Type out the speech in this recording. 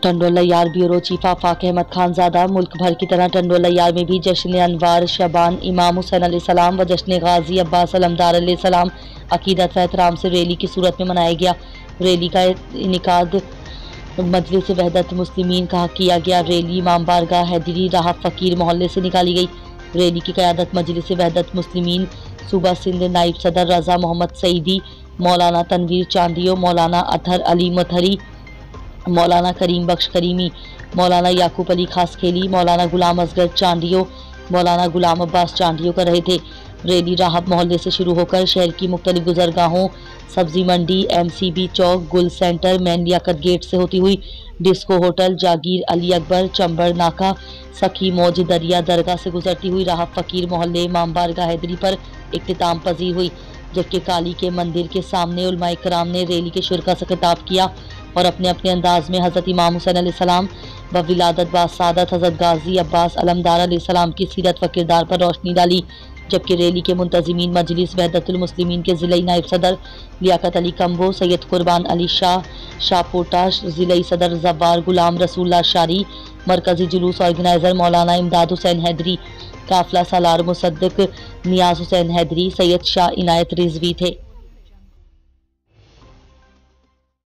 टंडोला यार bureau chief आफाक अहमद खानजादा। मुल्क भर की तरह टंडोला यार में भी जश्न अनवार शबान इमाम हुसैन अलैहिस्सलाम व जश्न गाजी अब्बास अलमदार अलैहिस्सलाम अकीदत व एहतराम से रैली की सूरत में मनाया गया। रैली का इनेकाद मजलिस वहदत मुस्लिमीन का किया गया। रैली इमाम बारगाह हैदरी राह फकीर मोहल्ले से निकाली गई। रैली की क़यादत मजलिस वहदत मुस्लिमीन सूबा सिंध नाइब सदर रज़ा मोहम्मद सईदी, मौलाना तनवीर चांदियो, मौलाना अतहर अली मथरी, मौलाना करीम बख्श करीमी, मौलाना याकूब अली खासखेली, मौलाना गुलाम असगर चांडियो, मौलाना गुलाम अब्बास चांडियो कर रहे थे। रैली राहब मोहल्ले से शुरू होकर शहर की मुख्तलिफ गुजरगाहों, सब्जी मंडी, MCB चौक, गुल सेंटर, मैन लियाकत गेट से होती हुई डिस्को होटल, जागीर अली अकबर, चंबर नाका, सखी मौज दरिया दरगाह से गुजरती हुई राहब फकीर मोहल्ले इमाम बारगाह हैदरी पर इख्तिताम पजीर हुई। जबकि काली के मंदिर के सामने उलमाए कराम ने रैली के शुरका से खिताब किया और अपने अपने अंदाज में हज़रत इमाम हुसैन अलैहिस्सलाम व विलादत बासादत हज़रत गाजी अब्बास अलमदार अलैहिस्सलाम की सीरत व किरदार पर रोशनी डाली। जबकि रैली के मुंतज़िमीन मजलिस वहदतुल मुस्लिमीन के ज़िला नायब सदर लियाकत अली कम्बो, सैयद कुर्बान अली शाह शाहपोटा, ज़िला सदर जव्वार गुलाम रसूलुल्लाह शारी, मरकज़ी जुलूस ऑर्गेनाइज़र मौलाना इमदाद हुसैन हैदरी, काफिला सालार मुसद्दिक नियाज हुसैन हैदरी, सैयद शाह इनायत रिजवी थे।